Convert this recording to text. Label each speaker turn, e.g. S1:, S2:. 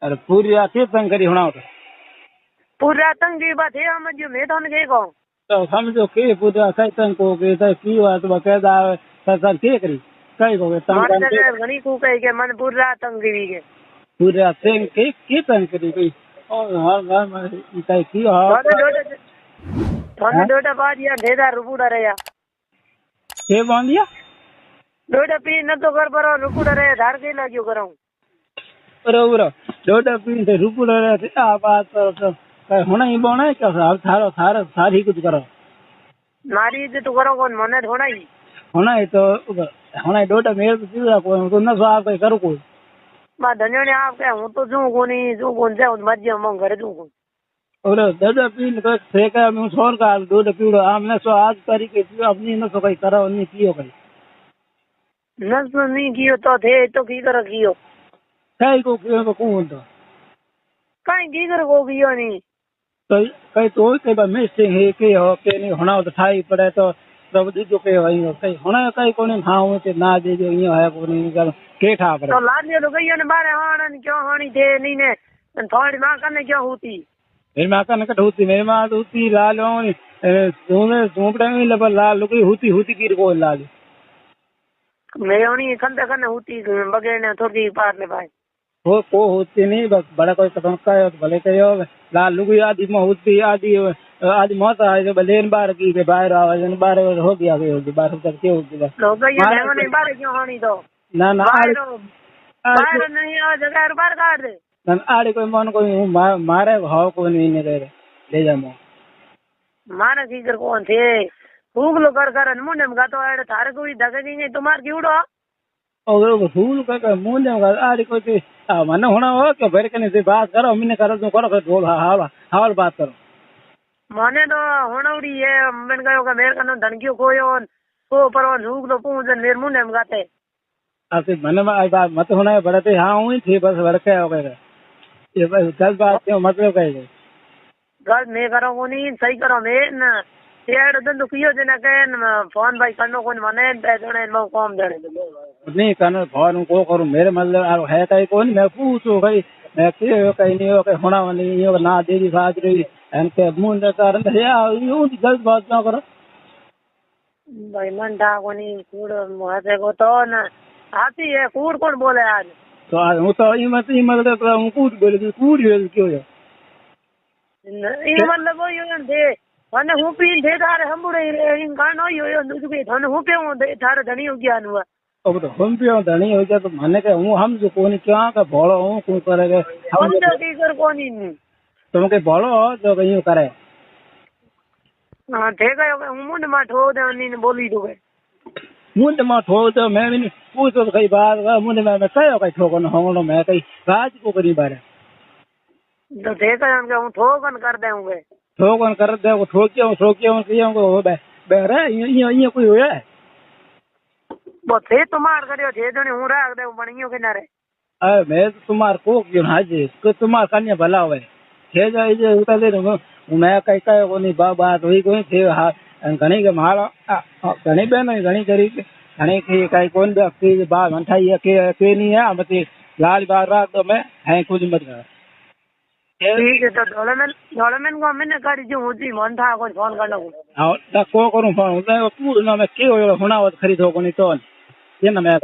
S1: अरे पूरी रात के तंग करी होना
S2: पूरा तंग की बात है हम जो मैं तो के कहूं
S1: तो समझो के पूरा सही तंग को के तो की बात बकायदा सर के करी कई को तंग
S2: मन
S1: कर
S2: जगह घणी को कहे के मन पूरा तंग की के
S1: पूरा तंग के तंग करी कोई और हर में कई की हां
S2: थोड़े डोटा बाद या ढेदा रुपुड़ा रहा
S1: के बांधिया
S2: डोटा पी न तो कर पर रुपुड़ा रहे धार के लाग्यो कराऊं
S1: बरोबर डोटा पी से रुपुड़ा रहे आ बात तो कई होना ही बोना है क्या थारो थारो सारी कुछ करो
S2: मारी इज्जत करो कौन मने थोड़ा ही
S1: होना है तो होना है डोटा मेरे तो सीधा कोई तो न सो आप कई करो कोई
S2: मैं धन्य ने आप क्या हूं तो जो कोनी जो कौन से मत जो मैं घर दूं
S1: और डोटा पी तो सेका में छोड़ का डोटा पीड़ो आमने सो आज तरीके से अपनी न सो कई करो नहीं कियो कई
S2: नस नहीं कियो तो थे तो की कर कियो
S1: कई को कौन तो
S2: काई की कर को कियो नहीं
S1: तो कई तो कई बार मिसिंग है के हो के नहीं होना तो ठाई पड़े तो सब जो के वही कई होना कई कोने हां ते ना दे जो यो है कोने कर के ठा पड़े
S2: तो लादियो तो गई ने बारे हाणन क्यों हाणी थे नहीं ने थोड़ी मां कने क्यों होती
S1: मेरी मां का नकट होती मेरी मां तो होती लाल सोने सोपड़े में लबा लाल लुकी होती की को लाल
S2: मैं होनी खंडे खने होती बगैर ने थोड़ी पार ले भाई
S1: वो को होती नहीं बस बड़ा कोई कदम का है तो भले कहो लाल लुकी आदि में होती आदि मौत आए जो बलेन बार की के बाहर आवाज बाहर हो गया बाहर तक के होगी बस
S2: लोग ये नहीं बारे क्यों हाणी तो
S1: ना ना
S2: बाहर नहीं आ जगह बाहर काट दे
S1: ना आड़े कोई मन कोई मारे भाव को नहीं ले जा मो
S2: मारा की कर कौन थे भूख लो कर मुंडे में गातो आड़े थारे कोई धगे नहीं तुम्हार क्यों
S1: और फूल का मुंह देगा आड़ी कोई मन होना हो कि भर के से बात करो मैंने करो तो करो बोल हाल बात करो
S2: माने तो होनौड़ी है मैंने कहो कि मेरे कनो धनकियो कोयो को पर झूक तो पूजन मेरे मुंडे में गाते
S1: आपसे मन में बात मत होना है बड़े हाँ हुई थी बस वर्के हो गए ये बस 10 बात क्यों मतलब कहे
S2: गल मैं करो को नहीं सही करो मैं न तेड़ दन दुखियो जना के फोन भाई करनो कोन माने देने मो काम देने
S1: नहीं करना फोन को करूं मेरे मतलब है कहीं कौन मैं पूछो भाई मैं के कहीं नहीं हो होना नहीं हो ना देरी बात रही एनके मुंडे कारण या यूं गलत बात ना करो
S2: भाई मन दा को नहीं कूड़ मुहासे को तो न आती है कूड़ कौन बोले आज
S1: तो आज हूं तो ई मतलब तो हूं कूड़ बोले कूड़ क्यों है
S2: ई मतलब वो यो दे મને હું પી દે તારે હંબુડે इन गानो यो दुके धन હું पे दे थारे धनी हो गया नुआ
S1: अब तो हम पे धनी हो गया तो माने के हूं हम जो कोनी क्या का भोलो हूं को करेगा
S2: हम तो की कर कोनी
S1: तुम के भोलो जो कहीं करे
S2: हां ठीक है हूं मुंड मा ठो दे नी बोली दो
S1: मुंड मा ठो तो मैं भी पूछो कई बात मुंड में कयो कई ठोको न होनो मैं कई राज को करी बारे
S2: तो ठीक है हम के हूं ठोकन कर देंगे
S1: ठोकन कर दे वो ठोकियो कियो को बे बेरे ये कोई होया
S2: वो थे तुम्हार करियो थे जने हूं राख दे बणियो किनारे
S1: अरे मैं तुम्हार को क्यों हाजे तो तुम्हार कन्या भला होवे थे जाए जे उता दे मैं कई कई कोनी बात हुई कोई थे घणी के माला घणी बे नहीं घणी करी घणी की कई कोन व्यक्ति बात मंठाई के नहीं है मत लाल बार राख दो मैं है कुछ मत कर
S2: ठीक है तो डोलेमेन को मैंने करी जो होती मन था कोई फोन करना
S1: हां को करूं फोन उदय पूर्ण में के होना खरीदो कोनी तो ये ना मैं